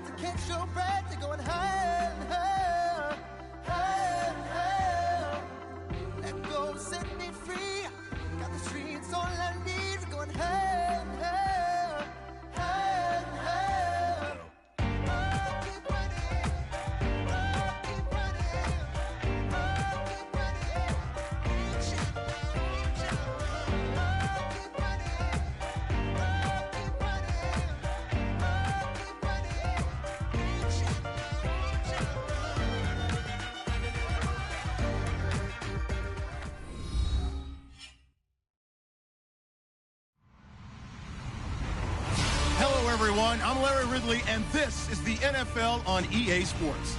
to catch your breath. They're going higher and higher, higher and higher. Let go, set me free. Got the streets all I need. They're going higher and higher, higher and higher. Oh, keep running. Oh, keep running. Oh, keep running. Reach out, reach out. Oh, keep running. Oh, keep running. Oh, keep running. Reach out, reach out. Hello, everyone. I'm Larry Ridley, and this is the NFL on EA Sports.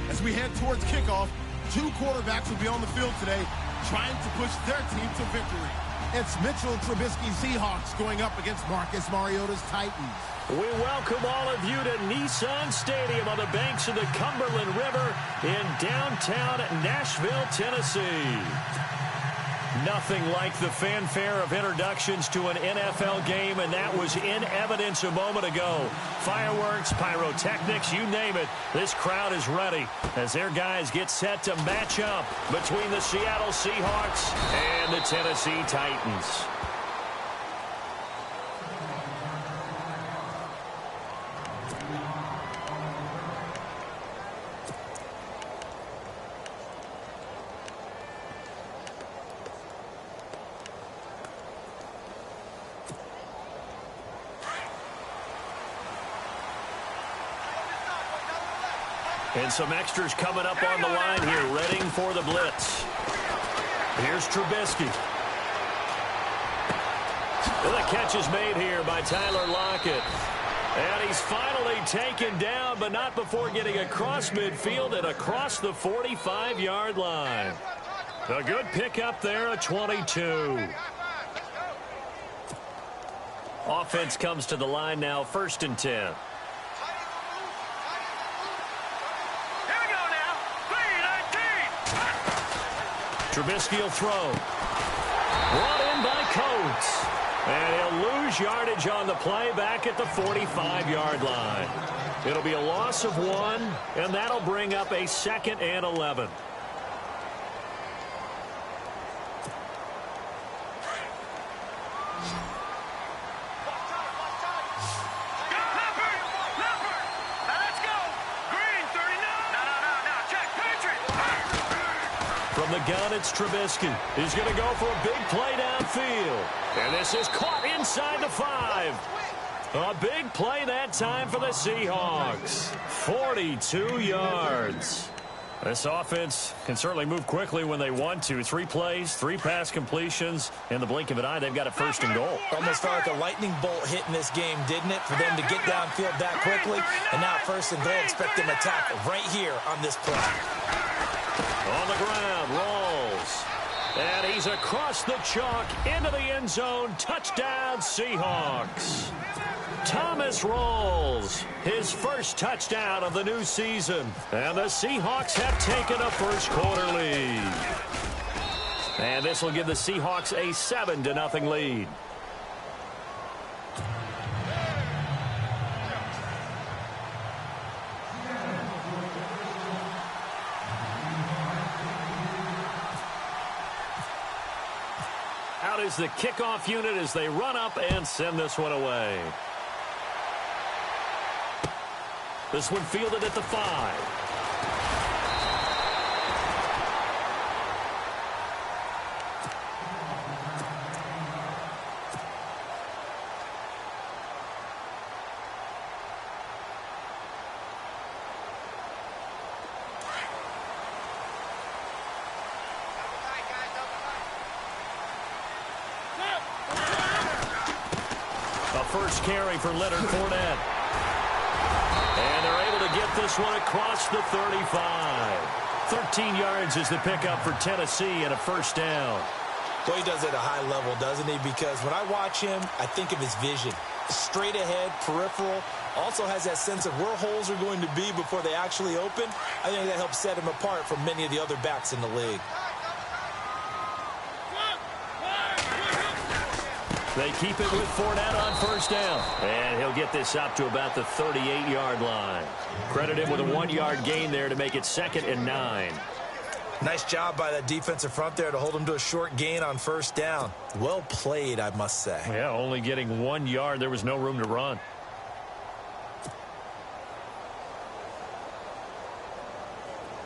As we head towards kickoff, two quarterbacks will be on the field today trying to push their team to victory. It's Mitchell Trubisky's Seahawks going up against Marcus Mariota's Titans. We welcome all of you to Nissan Stadium on the banks of the Cumberland River in downtown Nashville, Tennessee. Nothing like the fanfare of introductions to an NFL game, and that was in evidence a moment ago. Fireworks, pyrotechnics, you name it. This crowd is ready as their guys get set to match up between the Seattle Seahawks and the Tennessee Titans. And some extras coming up on the line here, readying for the blitz. Here's Trubisky. And the catch is made here by Tyler Lockett. And he's finally taken down, but not before getting across midfield and across the 45-yard line. A good pickup there, a 22. Offense comes to the line now, 1st and 10. Trubisky will throw. Brought in by Coates. And he'll lose yardage on the play back at the 45-yard line. It'll be a loss of 1, and that'll bring up a 2nd and 11. From the gun, it's Trubisky. He's going to go for a big play downfield. And this is caught inside the 5. A big play that time for the Seahawks. 42 yards. This offense can certainly move quickly when they want to. 3 plays, 3 pass completions. In the blink of an eye, they've got a 1st and goal. Almost felt like a lightning bolt hit in this game, didn't it? For them to get downfield that quickly. And now 1st and goal, expect them to tackle right here on this play. On the ground, rolls. And he's across the chalk into the end zone. Touchdown, Seahawks. Thomas rolls. His first touchdown of the new season. And the Seahawks have taken a first-quarter lead. And this will give the Seahawks a 7-0 lead. Out is the kickoff unit as they run up and send this one away. This one fielded at the 5. First carry for Leonard Fournette. And they're able to get this one across the 35. 13 yards is the pickup for Tennessee and a 1st down. Well, he does it at a high level, doesn't he? Because when I watch him, I think of his vision. Straight ahead, peripheral. Also has that sense of where holes are going to be before they actually open. I think that helps set him apart from many of the other backs in the league. They keep it with Fournette on first down. And he'll get this up to about the 38-yard line. Credited with a 1-yard gain there to make it 2nd and 9. Nice job by that defensive front there to hold him to a short gain on first down. Well played, I must say. Yeah, only getting 1 yard. There was no room to run.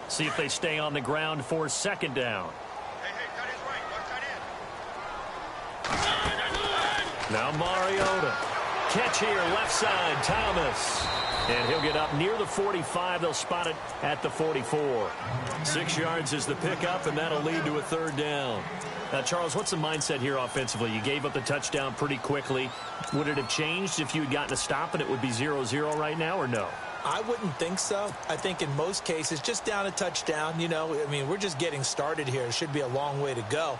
See if they stay on the ground for 2nd down. Now Mariota. Catch here, left side, Thomas. And he'll get up near the 45. They'll spot it at the 44. 6 yards is the pickup, and that'll lead to a 3rd down. Now, Charles, what's the mindset here offensively? You gave up the touchdown pretty quickly. Would it have changed if you had gotten a stop and it would be 0-0 right now, or no? I wouldn't think so. I think in most cases, just down a touchdown, you know, I mean, we're just getting started here. It should be a long way to go.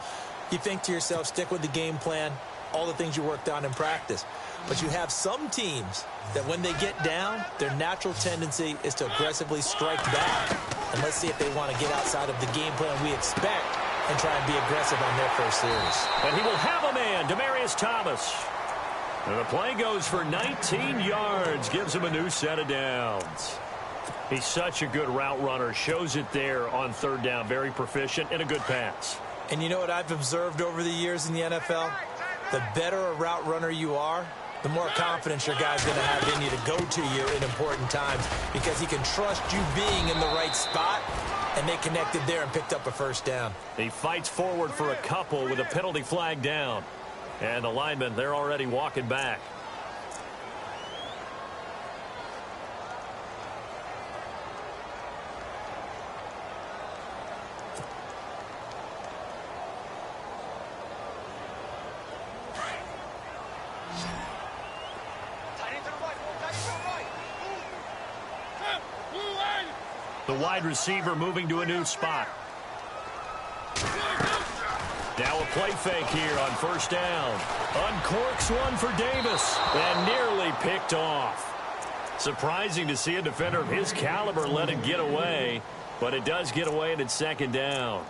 You think to yourself, stick with the game plan, all the things you worked on in practice. But you have some teams that when they get down, their natural tendency is to aggressively strike back. And let's see if they want to get outside of the game plan we expect and try and be aggressive on their first series. And he will have a man, Demaryius Thomas. And the play goes for 19 yards, gives him a new set of downs. He's such a good route runner, shows it there on 3rd down, very proficient and a good pass. And you know what I've observed over the years in the NFL? The better a route runner you are, the more confidence your guy's going to have in you to go to you in important times because he can trust you being in the right spot, and they connected there and picked up a first down. He fights forward for a couple with a penalty flag down. And the linemen, they're already walking back. The wide receiver moving to a new spot. Now a play fake here on first down. Uncorks one for Davis and nearly picked off. Surprising to see a defender of his caliber let it get away, but it does get away and it's 2nd down.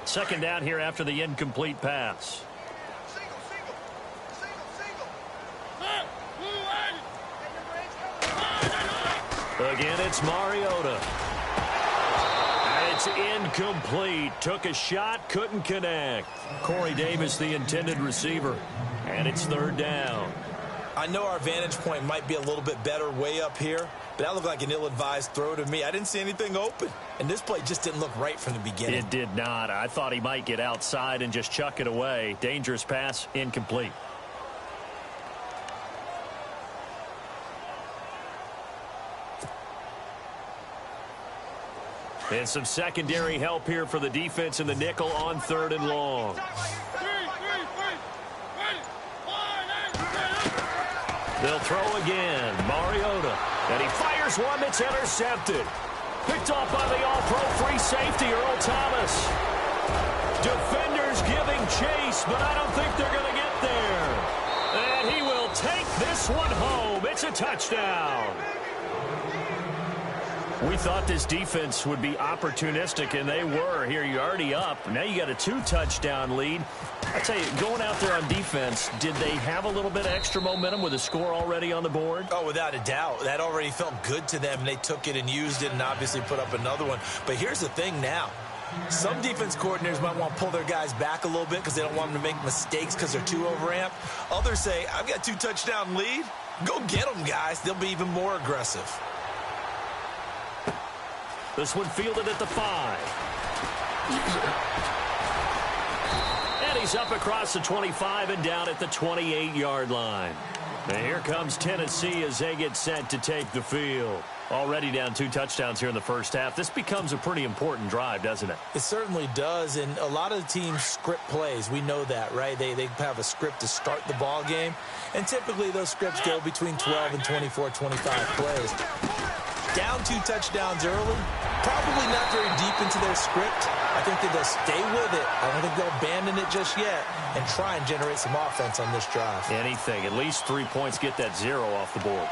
Second down here after the incomplete pass. Again, it's Mariota. And it's incomplete. Took a shot, couldn't connect. Corey Davis, the intended receiver. And it's 3rd down. I know our vantage point might be a little bit better way up here, but that looked like an ill-advised throw to me. I didn't see anything open. And this play just didn't look right from the beginning. It did not. I thought he might get outside and just chuck it away. Dangerous pass, incomplete. And some secondary help here for the defense in the nickel on 3rd and long. They'll throw again. Mariota. And he fires one that's intercepted. Picked off by the all-pro free safety, Earl Thomas. Defenders giving chase, but I don't think they're going to get there. And he will take this one home. It's a touchdown. We thought this defense would be opportunistic, and they were. Here, you're already up. Now you got a 2-touchdown lead. I tell you, going out there on defense, did they have a little bit of extra momentum with a score already on the board? Oh, without a doubt. That already felt good to them, and they took it and used it and obviously put up another one. But here's the thing now. Some defense coordinators might want to pull their guys back a little bit because they don't want them to make mistakes because they're too overamped. Others say, I've got a 2-touchdown lead. Go get them, guys. They'll be even more aggressive. This one fielded at the 5. And he's up across the 25 and down at the 28-yard line. And here comes Tennessee as they get set to take the field. Already down 2 touchdowns here in the first half. This becomes a pretty important drive, doesn't it? It certainly does, and a lot of the teams script plays. We know that, right? They have a script to start the ball game, and typically those scripts go between 12 and 24, 25 plays. Down 2 touchdowns early, probably not very deep into their script, I think that they'll stay with it. I don't think they'll abandon it just yet and try and generate some offense on this drive. Anything. At least 3 points, get that 0 off the board.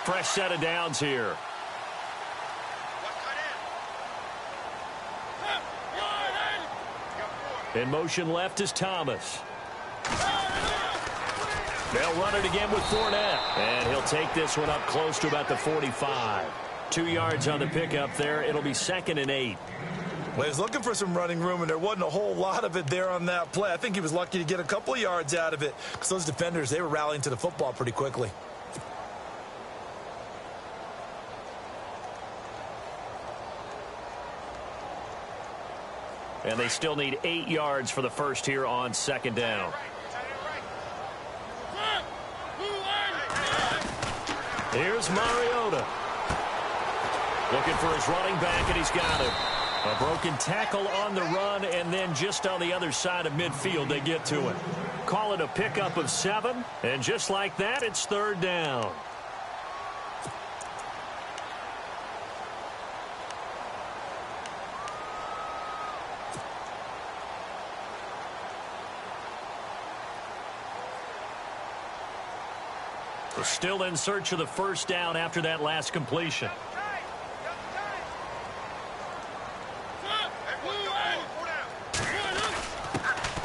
Fresh set of downs here. In motion left is Thomas. They'll run it again with Fournette. And he'll take this one up close to about the 45. 2 yards on the pickup there. It'll be 2nd and 8. Well, he was looking for some running room, and there wasn't a whole lot of it there on that play. I think he was lucky to get a couple of yards out of it because those defenders, they were rallying to the football pretty quickly. And they still need 8 yards for the first here on 2nd down. Here's Mariota. Looking for his running back, and he's got it. A broken tackle on the run, and then just on the other side of midfield, they get to it. Call it a pickup of 7, and just like that, it's 3rd down. They're still in search of the first down after that last completion.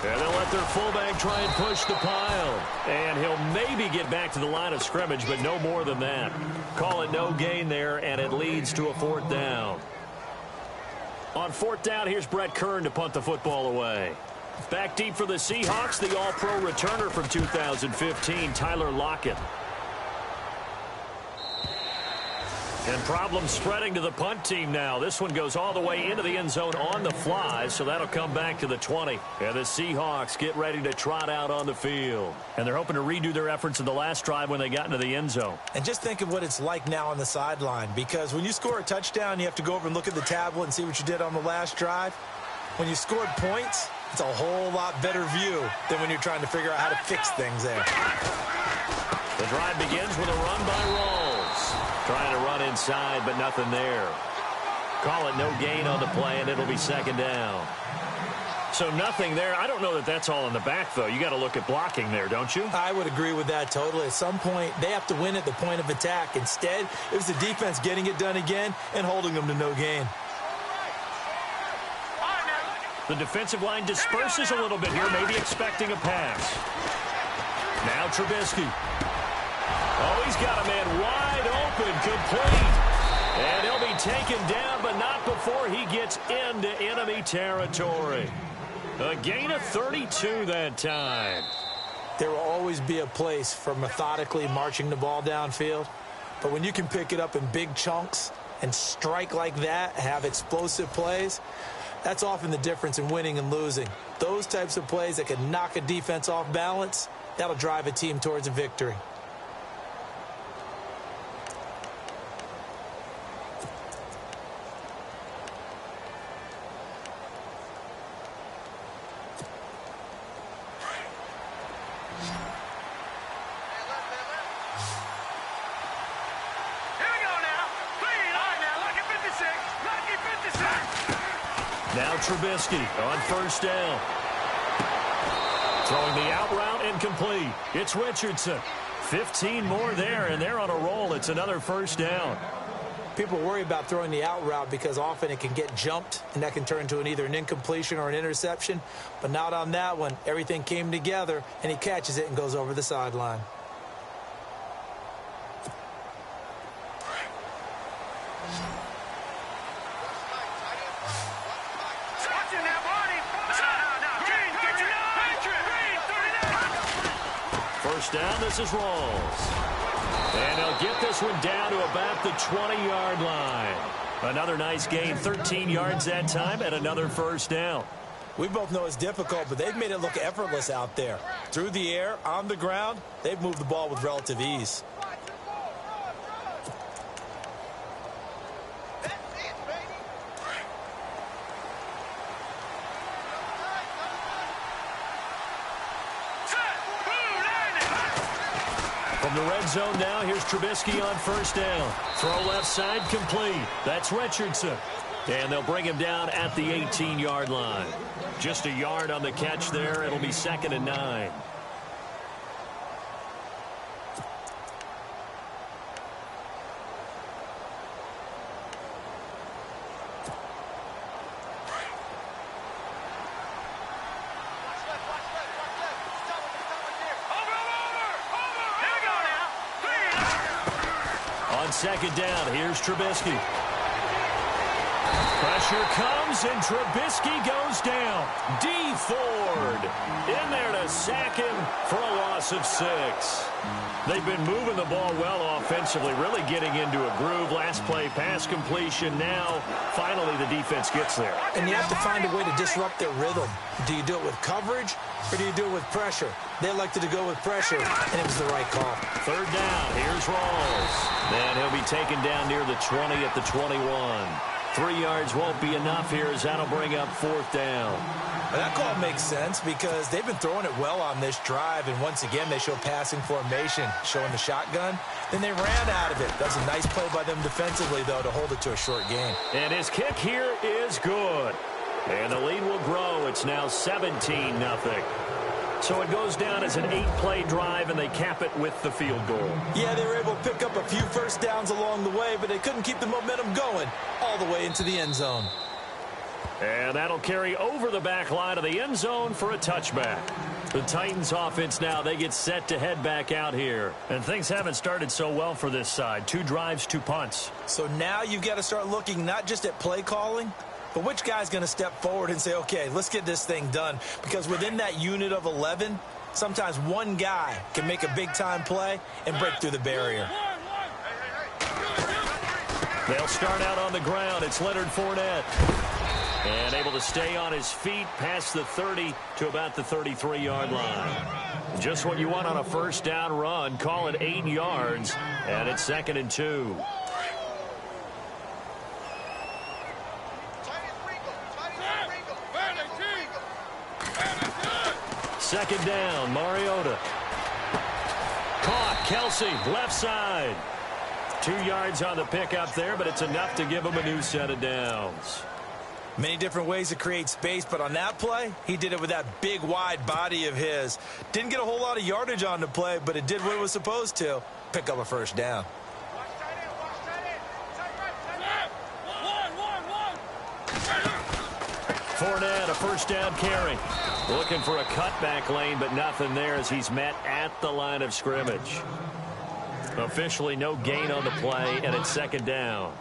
And they'll let their fullback try and push the pile. And he'll maybe get back to the line of scrimmage, but no more than that. Call it no gain there, and it leads to a 4th down. On 4th down, here's Brett Kern to punt the football away. Back deep for the Seahawks, the All-Pro returner from 2015, Tyler Lockett. And problems spreading to the punt team now. This one goes all the way into the end zone on the fly, so that'll come back to the 20. And the Seahawks get ready to trot out on the field. And they're hoping to redo their efforts in the last drive when they got into the end zone. And just think of what it's like now on the sideline, because when you score a touchdown, you have to go over and look at the tablet and see what you did on the last drive. When you scored points, it's a whole lot better view than when you're trying to figure out how to fix things there. The drive begins with a run by Rawls. Trying to run inside, but nothing there. Call it no gain on the play, and it'll be 2nd down. So nothing there. I don't know that that's all in the back, though. You got to look at blocking there, don't you? I would agree with that totally. At some point, they have to win at the point of attack. Instead, it was the defense getting it done again and holding them to no gain. The defensive line disperses a little bit here, maybe expecting a pass. Now Trubisky. Oh, he's got a man wide open, complete. And he'll be taken down, but not before he gets into enemy territory. A gain of 32 that time. There will always be a place for methodically marching the ball downfield. But when you can pick it up in big chunks and strike like that, have explosive plays, that's often the difference in winning and losing. Those types of plays that can knock a defense off balance, that'll drive a team towards a victory. Now Trubisky on 1st down. Throwing the out route incomplete. It's Richardson. 15 more there, and they're on a roll. It's another 1st down. People worry about throwing the out route because often it can get jumped, and that can turn into either an incompletion or an interception. But not on that one. Everything came together, and he catches it and goes over the sideline. First down, this is Rawls. And he'll get this one down to about the 20-yard line. Another nice gain, 13 yards that time, and another 1st down. We both know it's difficult, but they've made it look effortless out there. Through the air, on the ground, they've moved the ball with relative ease. From the red zone now, here's Trubisky on first down. Throw left side complete. That's Richardson. And they'll bring him down at the 18-yard line. Just a yard on the catch there. It'll be 2nd and 9. On 2nd down, here's Trubisky. Pressure comes, and Trubisky goes down. D. Ford in there to sack him for a loss of 6. They've been moving the ball well offensively, really getting into a groove. Last play, pass completion. Now, finally, the defense gets there. And you have to find a way to disrupt their rhythm. Do you do it with coverage, or do you do it with pressure? They elected to go with pressure, and it was the right call. 3rd down, here's Rawls. And he'll be taken down near the 20 at the 21. 3 yards won't be enough here as that'll bring up 4th down. Well, that call makes sense because they've been throwing it well on this drive, and once again they show passing formation, showing the shotgun. Then they ran out of it. That's a nice play by them defensively, though, to hold it to a short game. And his kick here is good. And the lead will grow. It's now 17-0. So it goes down as an 8-play drive, and they cap it with the field goal. Yeah, they were able to pick up a few first downs along the way, but they couldn't keep the momentum going all the way into the end zone. And that'll carry over the back line of the end zone for a touchback. The Titans offense now, they get set to head back out here. And things haven't started so well for this side. 2 drives, 2 punts. So now you've got to start looking not just at play calling, but which guy's going to step forward and say, okay, let's get this thing done. Because within that unit of 11, sometimes one guy can make a big-time play and break through the barrier. They'll start out on the ground. It's Leonard Fournette. And able to stay on his feet past the 30 to about the 33-yard line. Just what you want on a first down run. Call it 8 yards. And it's 2nd and 2. Second down, Mariota. Caught, Kelsey, left side. 2 yards on the pickup there, but it's enough to give him a new set of downs. Many different ways to create space, but on that play, he did it with that big, wide body of his. Didn't get a whole lot of yardage on the play, but it did what it was supposed to. Pick up a first down. Fournette, a first down carry. Looking for a cutback lane, but nothing there as he's met at the line of scrimmage. Officially no gain on the play, and it's 2nd down.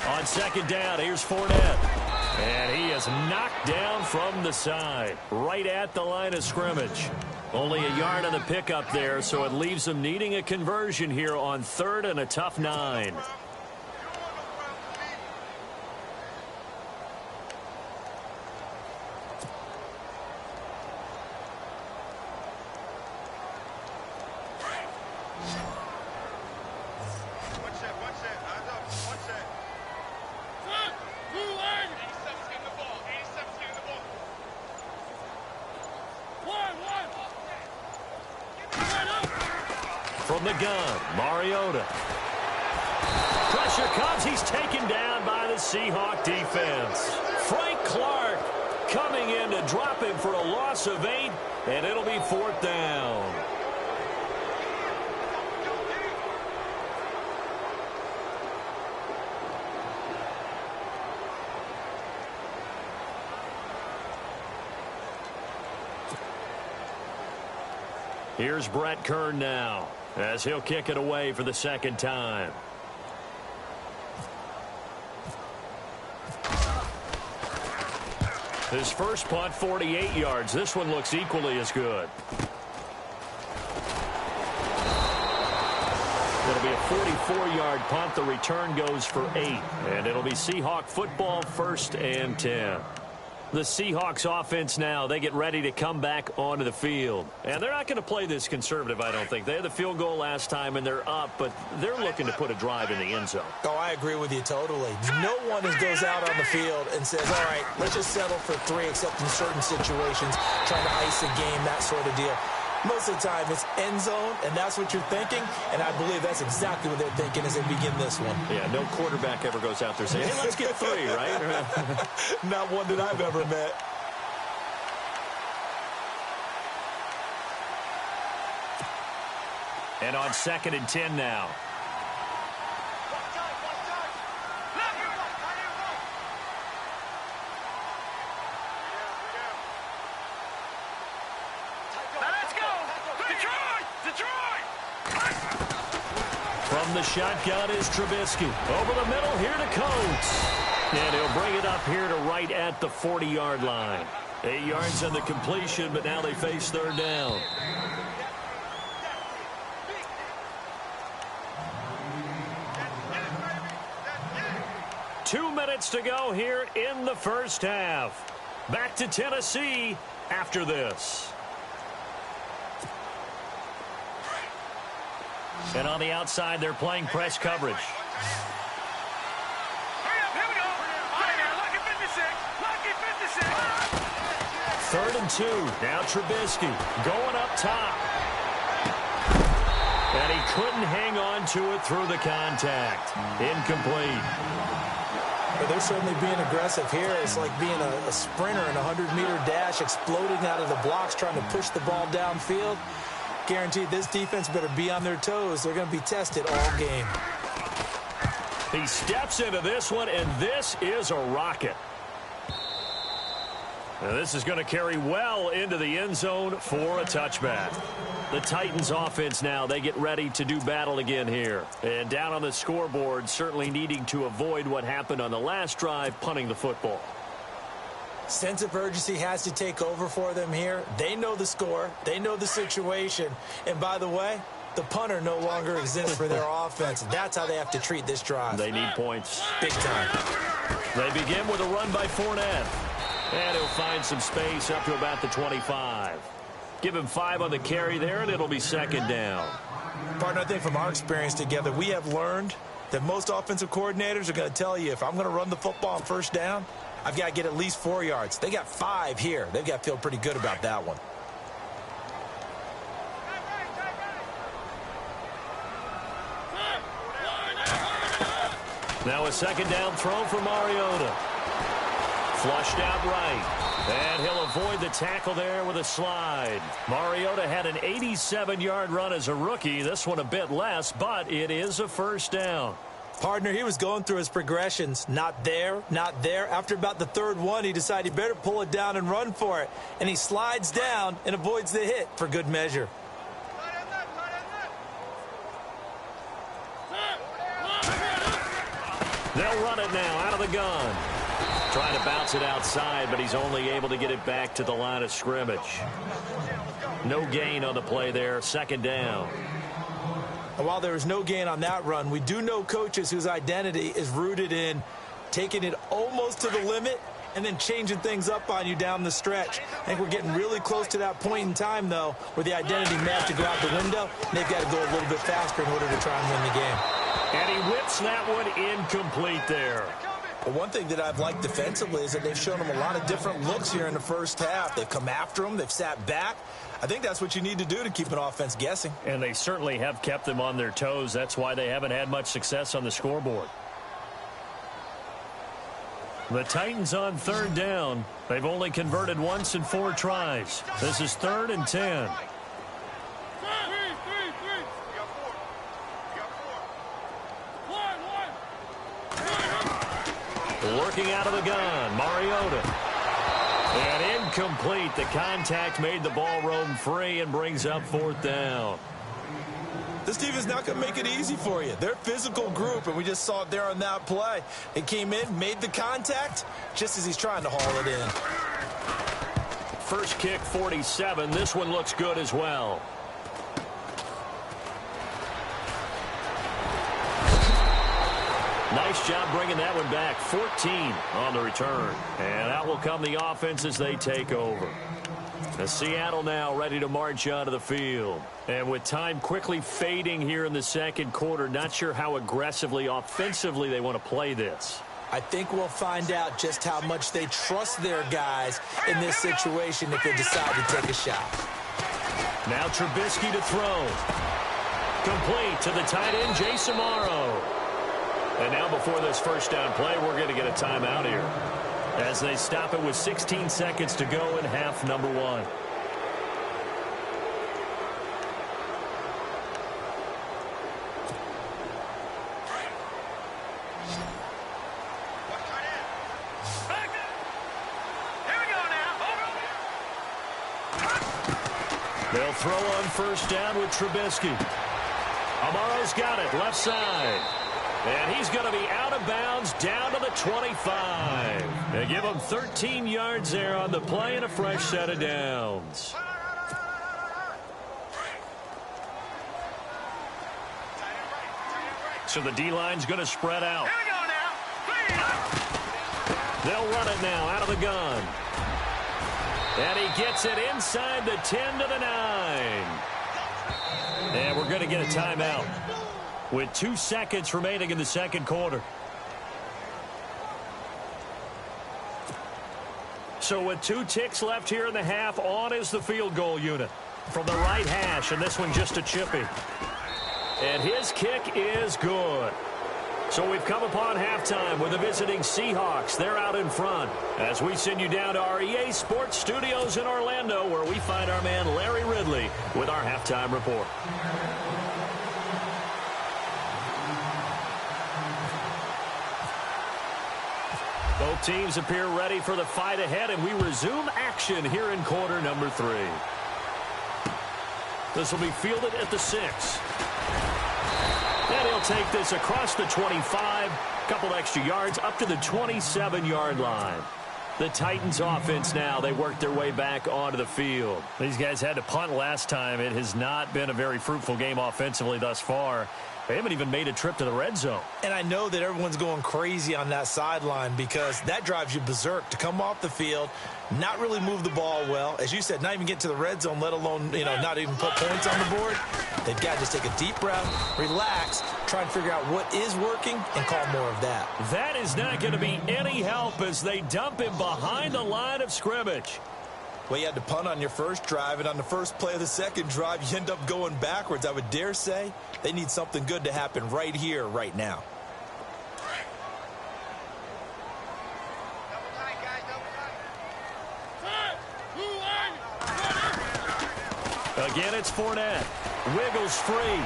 On 2nd down, here's Fournette. And he is knocked down from the side, right at the line of scrimmage. Only a yard on the pickup there, so it leaves him needing a conversion here on 3rd and a tough 9. From the gun, Mariota. Pressure comes. He's taken down by the Seahawk defense. Frank Clark coming in to drop him for a loss of 8, and it'll be 4th down. Here's Brett Kern now, as he'll kick it away for the 2nd time. His first punt, 48 yards. This one looks equally as good. Going It'll be a 44-yard punt. The return goes for 8. And it'll be Seahawk football, 1st and 10. The Seahawks offense now, they get ready to come back onto the field. And they're not going to play this conservative, I don't think. They had the field goal last time, and they're up, but they're looking to put a drive in the end zone. Oh, I agree with you totally. No one goes out on the field and says, all right, let's just settle for 3, except in certain situations, trying to ice a game, that sort of deal. Most of the time, it's end zone, and that's what you're thinking, and I believe that's exactly what they're thinking as they begin this one. Yeah, no quarterback ever goes out there saying, hey, let's get 3, right? Not one that I've ever met. And on 2nd and 10 now. From the shotgun is Trubisky. Over the middle here to Coates. And he'll bring it up here to right at the 40-yard line. 8 yards on the completion, but now they face 3rd down. Two minutes to go here in the first half. Back to Tennessee after this. And on the outside, they're playing press coverage. Third and 2. Now Trubisky going up top. And he couldn't hang on to it through the contact. Incomplete. But they're certainly being aggressive here. It's like being a sprinter in a 100-meter dash, exploding out of the blocks, trying to push the ball downfield. Guaranteed this defense better be on their toes. They're going to be tested all game. He steps into this one, and this is a rocket. Now this is going to carry well into the end zone for a touchback. The Titans offense now, they get ready to do battle again here. And down on the scoreboard, certainly needing to avoid what happened on the last drive, punting the football. Sense of urgency has to take over for them here. They know the score. They know the situation. And by the way, the punter no longer exists for their offense. That's how they have to treat this drive. They need points. Big time. They begin with a run by Fournette. And he'll find some space up to about the 25. Give him 5 on the carry there, and it'll be 2nd down. Partner, I think from our experience together, we have learned that most offensive coordinators are going to tell you, if I'm going to run the football on 1st down, I've got to get at least 4 yards. They got 5 here. They've got to feel pretty good about that one. Now a 2nd down throw for Mariota. Flushed out right. And he'll avoid the tackle there with a slide. Mariota had an 87-yard run as a rookie. This one a bit less, but it is a 1st down. Partner, he was going through his progressions. Not there, not there. After about the 3rd one, he decided he better pull it down and run for it. And he slides down and avoids the hit for good measure. They'll run it now out of the gun. Trying to bounce it outside, but he's only able to get it back to the line of scrimmage. No gain on the play there. 2nd down. And while there is no gain on that run, we do know coaches whose identity is rooted in taking it almost to the limit and then changing things up on you down the stretch. I think we're getting really close to that point in time, though, where the identity may have to go out the window, and they've got to go a little bit faster in order to try and win the game. And he whips that one incomplete there. But one thing that I've liked defensively is that they've shown them a lot of different looks here in the first half. They've come after them. They've sat back. I think that's what you need to do to keep an offense guessing. And they certainly have kept them on their toes. That's why they haven't had much success on the scoreboard. The Titans on 3rd down. They've only converted once in 4 tries. This is 3rd and 10. Working out of the gun, Mariota. And incomplete. The contact made the ball roam free and brings up 4th down. This team is not going to make it easy for you. They're a physical group, and we just saw it there on that play. It came in, made the contact, just as he's trying to haul it in. First kick, 47. This one looks good as well. Nice job bringing that one back. 14 on the return. And out will come the offense as they take over. The Seattle now ready to march onto the field. And with time quickly fading here in the second quarter, not sure how aggressively, offensively they want to play this. I think we'll find out just how much they trust their guys in this situation if they decide to take a shot. Now Trubisky to throw. Complete to the tight end, Jason Morrow. And now before this first down play, we're going to get a timeout here, as they stop it with 16 seconds to go in half number 1. They'll throw on first down with Trubisky. Amaro's got it, left side. And he's going to be out of bounds down to the 25. They give him 13 yards there on the play and a fresh set of downs. So the D-line's going to spread out. They'll run it now out of the gun. And he gets it inside the 10 to the 9. And we're going to get a timeout with 2 seconds remaining in the second quarter. So with 2 ticks left here in the half, on is the field goal unit from the right hash, and this one just a chippy. And his kick is good. So we've come upon halftime with the visiting Seahawks. They're out in front as we send you down to our EA Sports Studios in Orlando, where we find our man Larry Ridley with our halftime report. Both teams appear ready for the fight ahead, and we resume action here in quarter number 3. This will be fielded at the 6. And he'll take this across the 25, couple extra yards up to the 27-yard line. The Titans offense now, they work their way back onto the field. These guys had to punt last time. It has not been a very fruitful game offensively thus far. They haven't even made a trip to the red zone. And I know that everyone's going crazy on that sideline because that drives you berserk to come off the field, not really move the ball well. As you said, not even get to the red zone, let alone, not even put points on the board. They've got to just take a deep breath, relax, try and figure out what is working, and call more of that. That is not going to be any help as they dump him behind the line of scrimmage. Well, you had to punt on your first drive, and on the first play of the second drive, you end up going backwards. I would dare say they need something good to happen right here, right now. Again, it's Fournette. Wiggles free.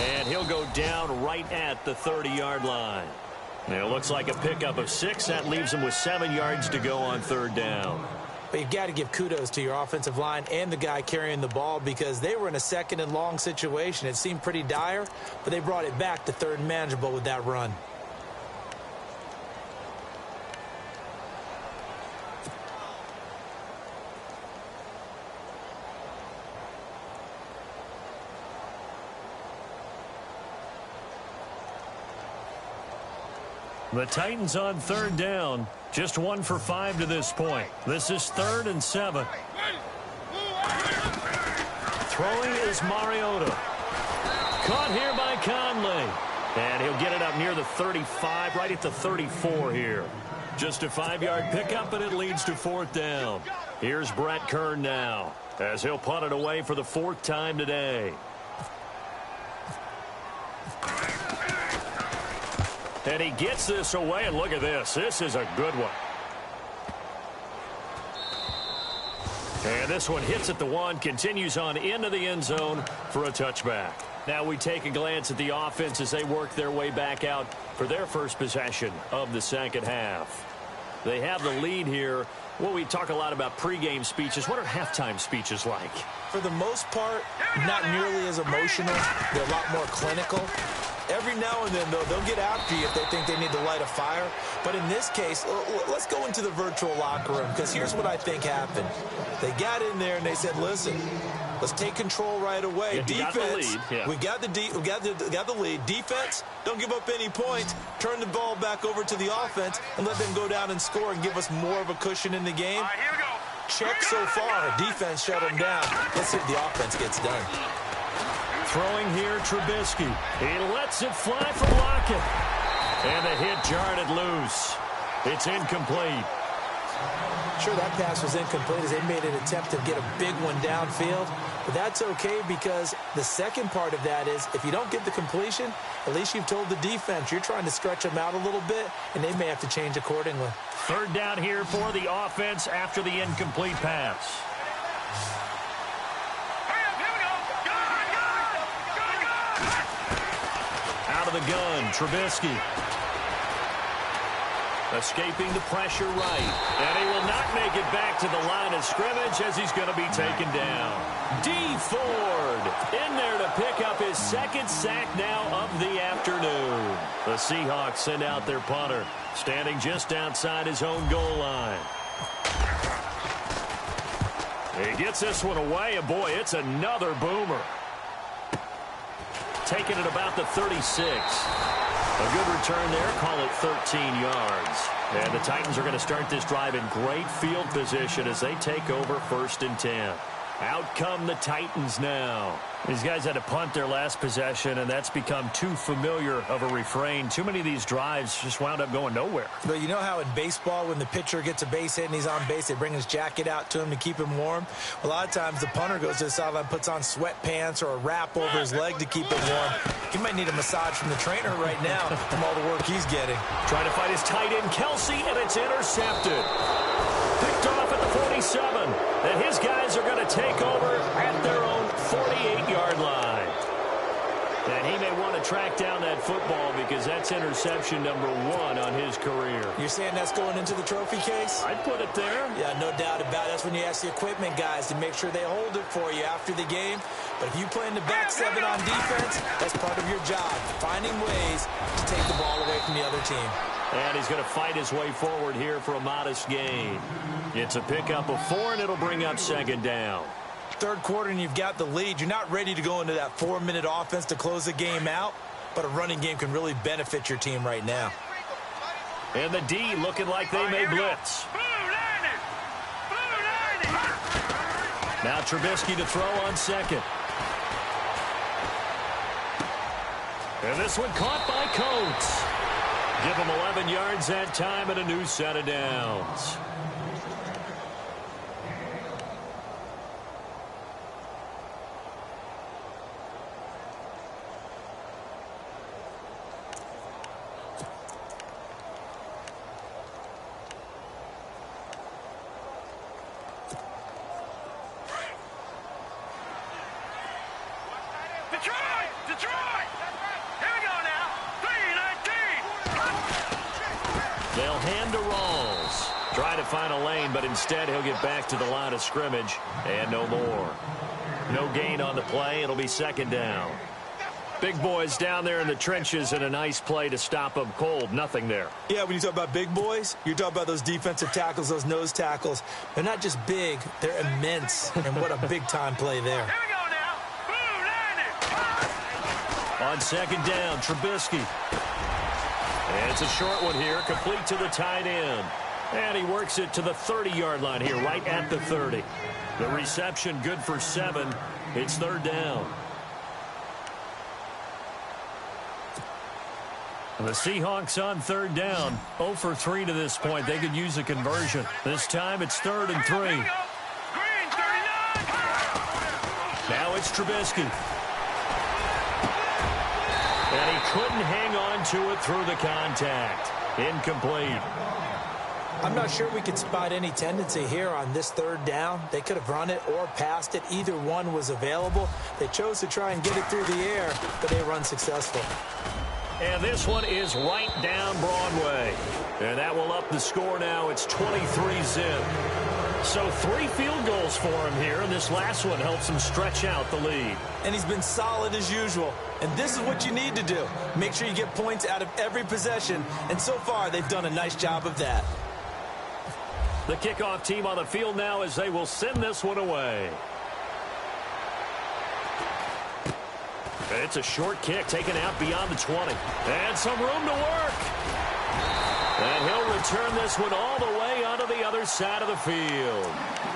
And he'll go down right at the 30-yard line. Now, it looks like a pickup of 6. That leaves him with 7 yards to go on third down. But you've got to give kudos to your offensive line and the guy carrying the ball because they were in a second and long situation. It seemed pretty dire, but they brought it back to third and manageable with that run. The Titans on third down. Just 1 for 5 to this point. This is 3rd and 7. Throwing is Mariota. Caught here by Conley. And he'll get it up near the 35, right at the 34 here. Just a 5-yard pickup, and it leads to 4th down. Here's Brett Kern now, as he'll punt it away for the 4th time today. And he gets this away, and look at this. This is a good one. And this one hits at the 1, continues on into the end zone for a touchback. Now we take a glance at the offense as they work their way back out for their first possession of the second half. They have the lead here. Well, we talk a lot about pregame speeches. What are halftime speeches like? For the most part, not nearly as emotional. They're a lot more clinical. Every now and then, though, they'll get after you if they think they need to light a fire. But in this case, let's go into the virtual locker room, because here's what I think happened. They got in there and they said, listen, let's take control right away. Defense, we got the lead. Defense, don't give up any points. Turn the ball back over to the offense and let them go down and score and give us more of a cushion in the game. All right, here we go. Check so far. Defense shut them down. Let's see if the offense gets done. Throwing here, Trubisky. He lets it fly from Lockett. And the hit jarred it loose. It's incomplete. Sure, that pass was incomplete as they made an attempt to get a big one downfield. But that's okay, because the second part of that is if you don't get the completion, at least you've told the defense you're trying to stretch them out a little bit, and they may have to change accordingly. Third down here for the offense after the incomplete pass. Out of the gun, Trubisky. Escaping the pressure right. And he will not make it back to the line of scrimmage as he's going to be taken down. D. Ford in there to pick up his second sack now of the afternoon. The Seahawks send out their punter, standing just outside his own goal line. He gets this one away, and boy, it's another boomer. Taking it about the 36. A good return there, call it 13 yards. And the Titans are going to start this drive in great field position as they take over 1st and 10. Out come the Titans now. These guys had to punt their last possession, and that's become too familiar of a refrain. Too many of these drives just wound up going nowhere. But you know how in baseball, when the pitcher gets a base hit and he's on base, they bring his jacket out to him to keep him warm? A lot of times the punter goes to the sideline, puts on sweatpants or a wrap over his leg to keep him warm. He might need a massage from the trainer right now from all the work he's getting. Trying to fight his tight end, Kelsey, and it's intercepted. Picked off at the 47. And his guys are going to take over at their own 48-yard line. And he may want to track down that football because that's interception number 1 on his career. You're saying that's going into the trophy case? I'd put it there. Yeah, no doubt about it. That's when you ask the equipment guys to make sure they hold it for you after the game. But if you play in the back 7 on defense, that's part of your job, finding ways to take the ball away from the other team. And he's going to fight his way forward here for a modest gain. It's a pickup of 4, and it'll bring up 2nd down. Third quarter and you've got the lead. You're not ready to go into that 4-minute offense to close the game out, but a running game can really benefit your team right now. And the D looking like they may blitz. Now Trubisky to throw on 2nd. And this one caught by Coates. Give him 11 yards that time and a new set of downs. Detroit! Here we go now. 3-19. They'll hand to Rawls. Try to find a lane, but instead he'll get back to the line of scrimmage and no more. No gain on the play. It'll be 2nd down. Big boys down there in the trenches and a nice play to stop them cold. Nothing there. Yeah, when you talk about big boys, you're talking about those defensive tackles, those nose tackles. They're not just big, they're immense. And what a big-time play there. Here we go now. On 2nd down, Trubisky. And it's a short one here, complete to the tight end. And he works it to the 30-yard line here, right at the 30. The reception good for 7. It's 3rd down. The Seahawks on 3rd down. 0 for 3 to this point. They could use a conversion. This time it's 3rd and 3. Now it's Trubisky. And he couldn't hang on to it through the contact. Incomplete. I'm not sure we could spot any tendency here on this 3rd down. They could have run it or passed it. Either one was available. They chose to try and get it through the air, but they were unsuccessful. And this one is right down Broadway. And that will up the score now. It's 23-zip. So 3 field goals for him here, and this last one helps him stretch out the lead. And he's been solid as usual. And this is what you need to do. Make sure you get points out of every possession. And so far, they've done a nice job of that. The kickoff team on the field now as they will send this one away. It's a short kick taken out beyond the 20. And some room to work. And he'll return this one all the way onto the other side of the field.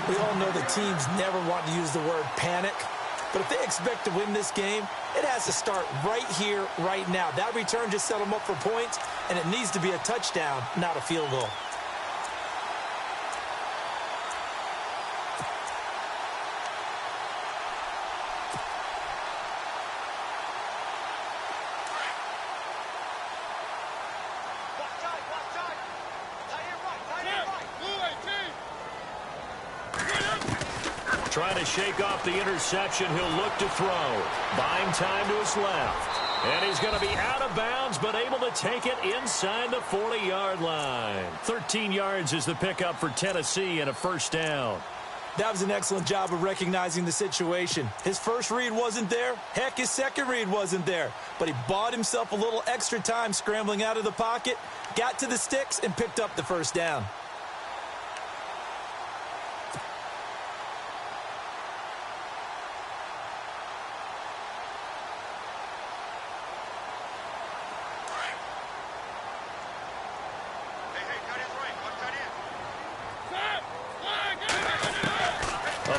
We all know the teams never want to use the word panic. But if they expect to win this game, it has to start right here, right now. That return just set them up for points, and it needs to be a touchdown, not a field goal. Trying to shake off the interception. He'll look to throw. Buying time to his left. And he's going to be out of bounds, but able to take it inside the 40-yard line. 13 yards is the pickup for Tennessee and a first down. That was an excellent job of recognizing the situation. His first read wasn't there. Heck, his second read wasn't there. But he bought himself a little extra time scrambling out of the pocket, got to the sticks, and picked up the first down.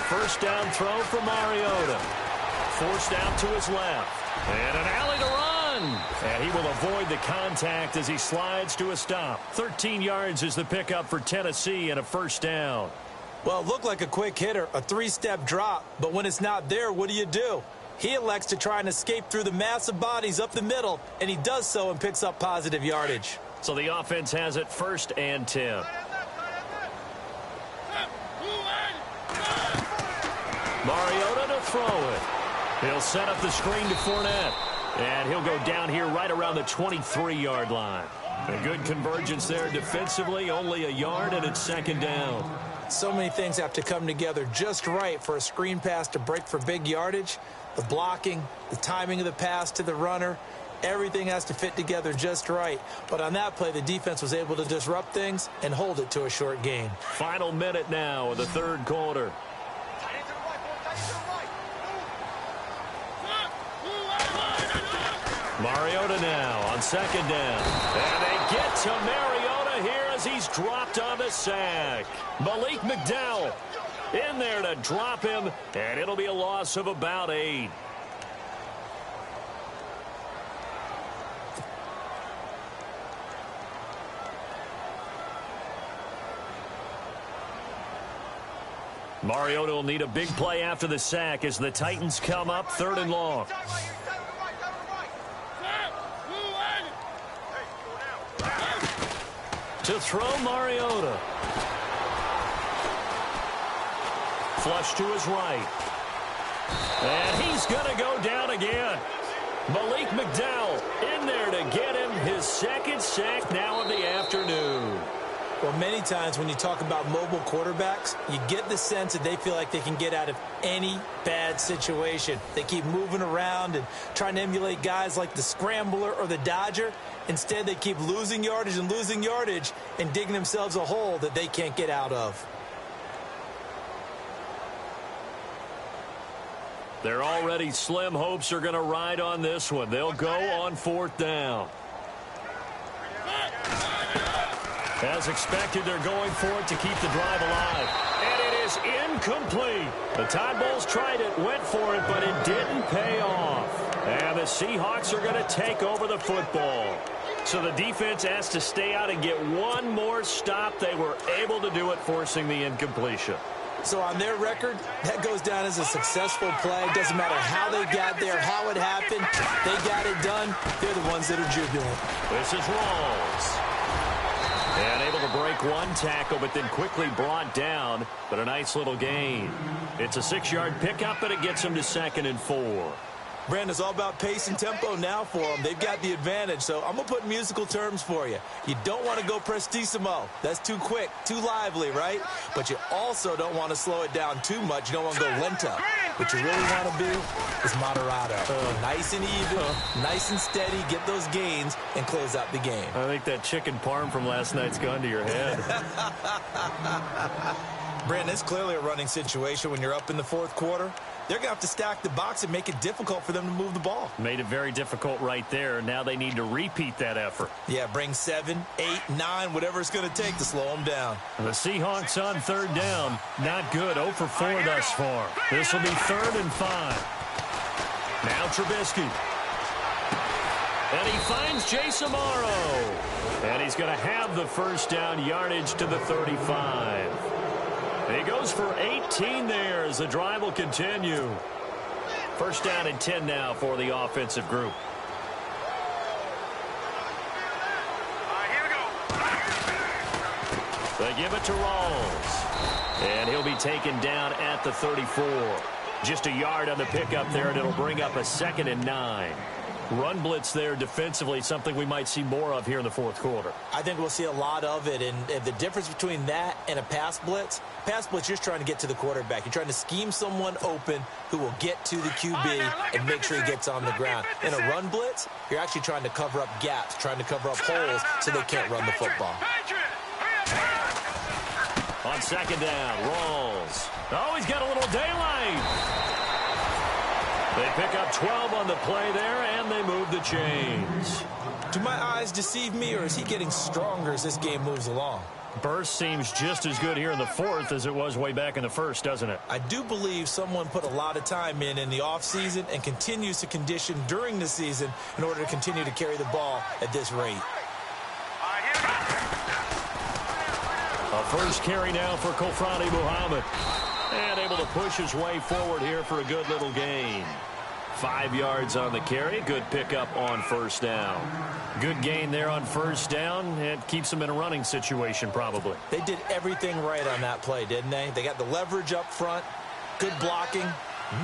First down throw for Mariota. Forced out to his left. And an alley to run. And he will avoid the contact as he slides to a stop. 13 yards is the pickup for Tennessee and a first down. Well, it looked like a quick hitter, a 3-step drop. But when it's not there, what do? He elects to try and escape through the massive bodies up the middle, and he does so and picks up positive yardage. So the offense has it 1st and 10. Mariota to throw it. He'll set up the screen to Fournette. And he'll go down here right around the 23-yard line. A good convergence there defensively, only a yard, and it's 2nd down. So many things have to come together just right for a screen pass to break for big yardage. The blocking, the timing of the pass to the runner, everything has to fit together just right. But on that play, the defense was able to disrupt things and hold it to a short gain. Final minute now of the 3rd quarter. Mariota now on 2nd down. And they get to Mariota here as he's dropped on the sack. Malik McDowell in there to drop him, and it'll be a loss of about 8. Mariota will need a big play after the sack as the Titans come up 3rd and long. To throw Mariota. Flush to his right. And he's going to go down again. Malik McDowell in there to get him his 2nd sack now of the afternoon. Well, many times when you talk about mobile quarterbacks, you get the sense that they feel like they can get out of any bad situation. They keep moving around and trying to emulate guys like the Scrambler or the Dodger. Instead, they keep losing yardage and digging themselves a hole that they can't get out of. Their already slim hopes are going to ride on this one. They'll go on 4th down. As expected, they're going for it to keep the drive alive. And it is incomplete. The Tide Bulls tried it, went for it, but it didn't pay off. And the Seahawks are going to take over the football. So the defense has to stay out and get one more stop. They were able to do it, forcing the incompletion. So on their record, that goes down as a successful play. Doesn't matter how they got there, how it happened. They got it done. They're the ones that are jubilant. This is Rawls. And able to break one tackle, but then quickly brought down. But a nice little gain. It's a 6-yard pickup, but it gets him to 2nd and 4. Brandon, it's all about pace and tempo now for them. They've got the advantage, so I'm going to put musical terms for you. You don't want to go prestissimo. That's too quick, too lively, right? But you also don't want to slow it down too much. You don't want to go lento. What you really want to be is moderato. Nice and even, nice and steady, get those gains, and close out the game. I think that chicken parm from last night's gone to your head. Brandon, it's clearly a running situation when you're up in the fourth quarter. They're going to have to stack the box and make it difficult for them to move the ball. Made it very difficult right there. Now they need to repeat that effort. Yeah, bring 7, 8, 9, whatever it's going to take to slow them down. The Seahawks on third down. Not good. 0 for 4 thus far. This will be 3rd and 5. Now Trubisky. And he finds Jace Amaro. And he's going to have the first down yardage to the 35. He goes for 18 there as the drive will continue. First down and 10 now for the offensive group. Here we go. They give it to Rawls. And he'll be taken down at the 34. Just a yard on the pickup there, and it'll bring up a 2nd and 9. Run blitz there defensively, something we might see more of here in the fourth quarter. I think we'll see a lot of it, and the difference between that and a pass blitz, you're just trying to get to the quarterback. You're trying to scheme someone open who will get to the QB and make sure he gets on the ground. In a run blitz, you're actually trying to cover up gaps, trying to cover up holes so they can't run the football. On 2nd down, Rawls. Oh, he's got a little daylight. They pick up 12 on the play there, and they move the chains. Do my eyes deceive me, or is he getting stronger as this game moves along? Burst seems just as good here in the fourth as it was way back in the first, doesn't it? I do believe someone put a lot of time in the offseason and continues to condition during the season in order to continue to carry the ball at this rate. A first carry now for Kofrani Muhammad. And able to push his way forward here for a good little gain. 5 yards on the carry. Good pickup on first down. Good gain there on first down. It keeps them in a running situation probably. They did everything right on that play, didn't they? They got the leverage up front. Good blocking.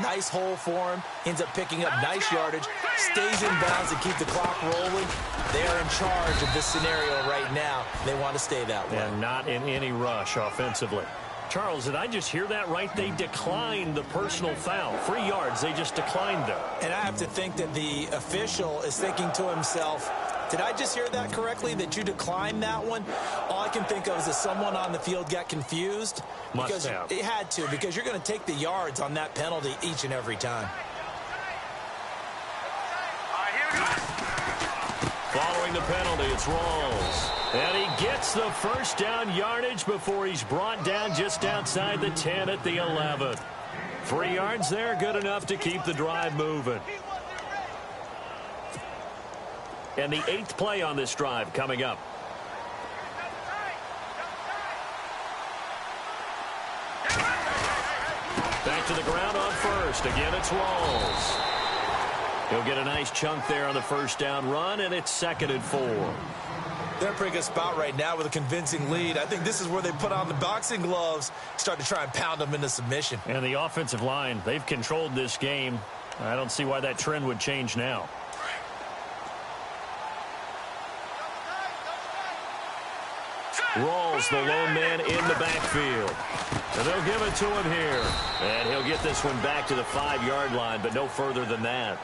Nice hole for him. Ends up picking up nice yardage. Stays in bounds to keep the clock rolling. They are in charge of this scenario right now. They want to stay that way. And not in any rush offensively. Charles, did I just hear that right? They declined the personal foul. 3 yards, they just declined them. And I have to think that the official is thinking to himself, did I just hear that correctly, that you declined that one? All I can think of is that someone on the field got confused. Must have. It had to, because you're going to take the yards on that penalty each and every time. Following the penalty, it's Rawls. And he gets the first down yardage before he's brought down just outside the 10 at the 11. 3 yards there, good enough to keep the drive moving. And the 8th play on this drive coming up. Back to the ground on first. Again, it's Rawls. He'll get a nice chunk there on the first down run, and it's 2nd and 4. They're in a pretty good spot right now with a convincing lead. I think this is where they put on the boxing gloves, start to try and pound them into submission. And the offensive line, they've controlled this game. I don't see why that trend would change now. Rawls, the lone man in the backfield. And they'll give it to him here. And he'll get this one back to the 5-yard line, but no further than that.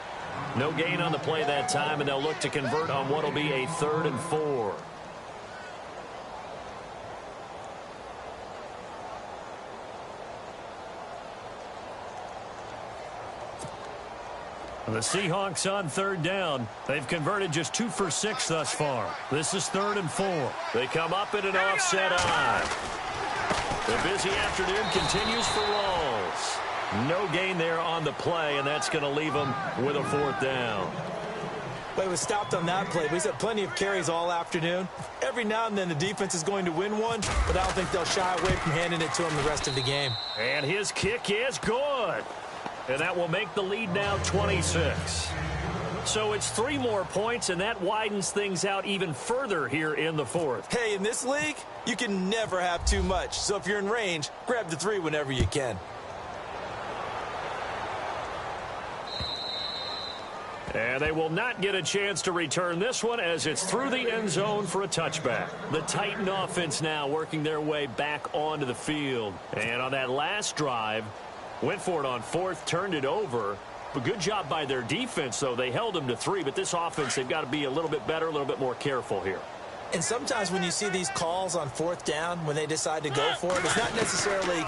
No gain on the play that time, and they'll look to convert on what will be a 3rd and 4. The Seahawks on third down. They've converted just 2 for 6 thus far. This is 3rd and 4. They come up in an offset eye. The busy afternoon continues for Rawls. No gain there on the play, and that's going to leave them with a 4th down. But he was stopped on that play. But he's had plenty of carries all afternoon. Every now and then the defense is going to win one, but I don't think they'll shy away from handing it to him the rest of the game. And his kick is good. And that will make the lead now 26. So it's 3 more points, and that widens things out even further here in the 4th. Hey, in this league, you can never have too much. So if you're in range, grab the 3 whenever you can. And they will not get a chance to return this one as it's through the end zone for a touchback. The Titan offense now working their way back onto the field. And on that last drive, went for it on fourth, turned it over. But good job by their defense, though. They held them to 3, but this offense, they've got to be a little bit better, a little bit more careful here. And sometimes when you see these calls on fourth down, when they decide to go for it, it's not necessarily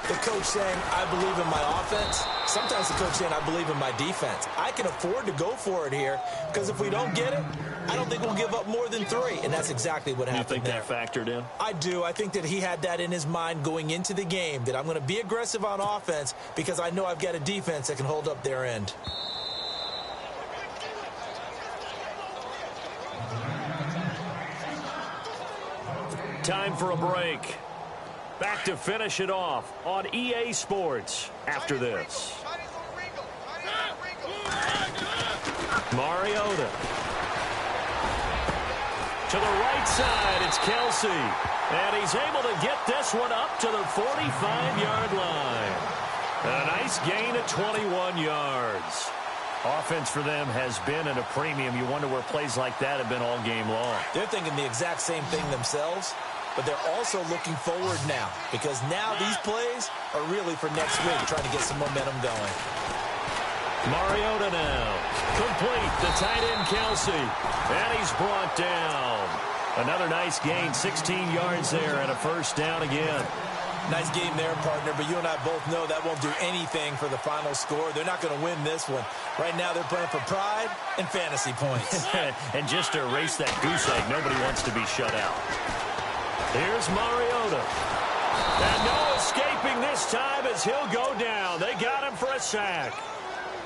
the coach saying, I believe in my offense. Sometimes the coach saying, I believe in my defense. I can afford to go for it here because if we don't get it, I don't think we'll give up more than 3. And that's exactly what happened. You think that factored in? I do. I think that he had that in his mind going into the game, that I'm going to be aggressive on offense because I know I've got a defense that can hold up their end. Time for a break. Back to finish it off on EA Sports after this. Mariota. To the right side, it's Kelsey. And he's able to get this one up to the 45-yard line. A nice gain of 21 yards. Offense for them has been at a premium. You wonder where plays like that have been all game long. They're thinking the exact same thing themselves, but they're also looking forward now because now these plays are really for next week, trying to get some momentum going. Mariota now. Complete. The tight end, Kelsey. And he's brought down. Another nice gain, 16 yards there and a first down again. Nice game there, partner, but you and I both know that won't do anything for the final score. They're not going to win this one. Right now they're playing for pride and fantasy points. And just to erase that goose egg, nobody wants to be shut out. Here's Mariota. And no escaping this time as he'll go down. They got him for a sack.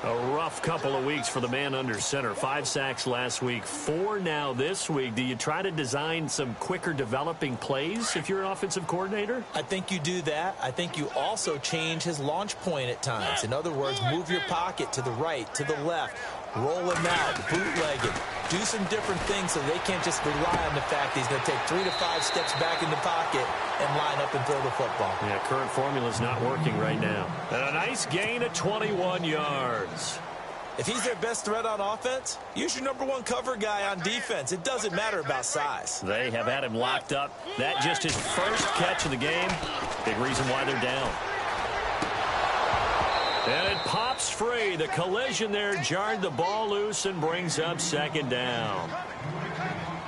A rough couple of weeks for the man under center. 5 sacks last week, 4 now this week. Do you try to design some quicker developing plays if you're an offensive coordinator? I think you do that. I think you also change his launch point at times. In other words, move your pocket to the right, to the left, roll him out, bootleg it. Do some different things so they can't just rely on the fact that he's going to take 3 to 5 steps back in the pocket and line up and throw the football. Yeah, current formula's not working right now. And a nice gain of 21 yards. If he's their best threat on offense, use your #1 cover guy on defense. It doesn't matter about size. They have had him locked up. That just his first catch of the game. Big reason why they're down. And it pops free. The collision there jarred the ball loose and brings up second down.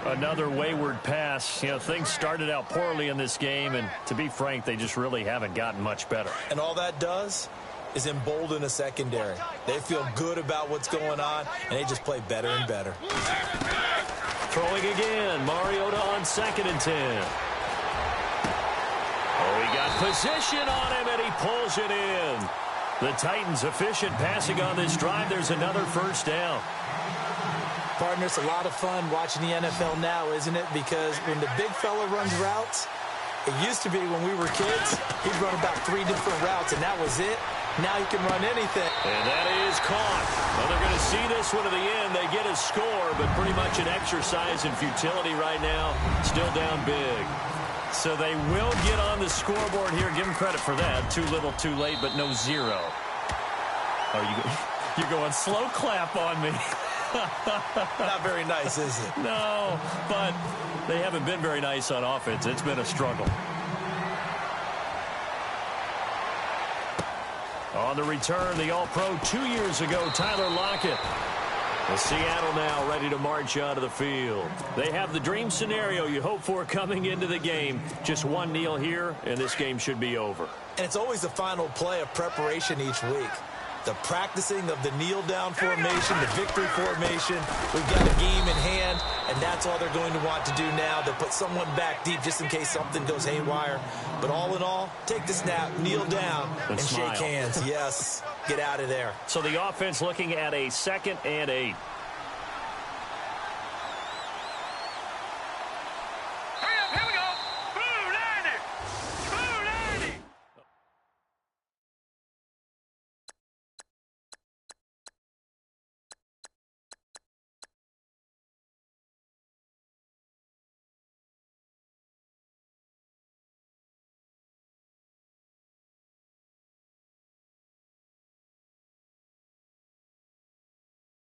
Another wayward pass. You know, things started out poorly in this game, and to be frank, they just really haven't gotten much better. And all that does is embolden a secondary. They feel good about what's going on, and they just play better and better. Throwing again. Mariota on 2nd and 10. Oh, he got position on him, and he pulls it in. The Titans efficient passing on this drive. There's another first down. Partner, it's a lot of fun watching the NFL now, isn't it? Because when the big fella runs routes, it used to be when we were kids, he'd run about 3 different routes, and that was it. Now he can run anything. And that is caught. Well, they're going to see this one to the end. They get a score, but pretty much an exercise in futility right now. Still down big. So they will get on the scoreboard here. Give them credit for that. Too little, too late, but no 0. Oh, you're going slow clap on me. Not very nice, is it? No, but they haven't been very nice on offense. It's been a struggle. On the return, the All-Pro 2 years ago, Tyler Lockett. Well, Seattle now ready to march onto the field. They have the dream scenario you hope for coming into the game. Just one kneel here, and this game should be over. And it's always the final play of preparation each week. The practicing of the kneel-down formation, the victory formation. We've got a game in hand, and that's all they're going to want to do now. They'll put someone back deep just in case something goes haywire. But all in all, take the snap, kneel down, and shake hands. Yes, get out of there. So the offense looking at a 2nd and 8.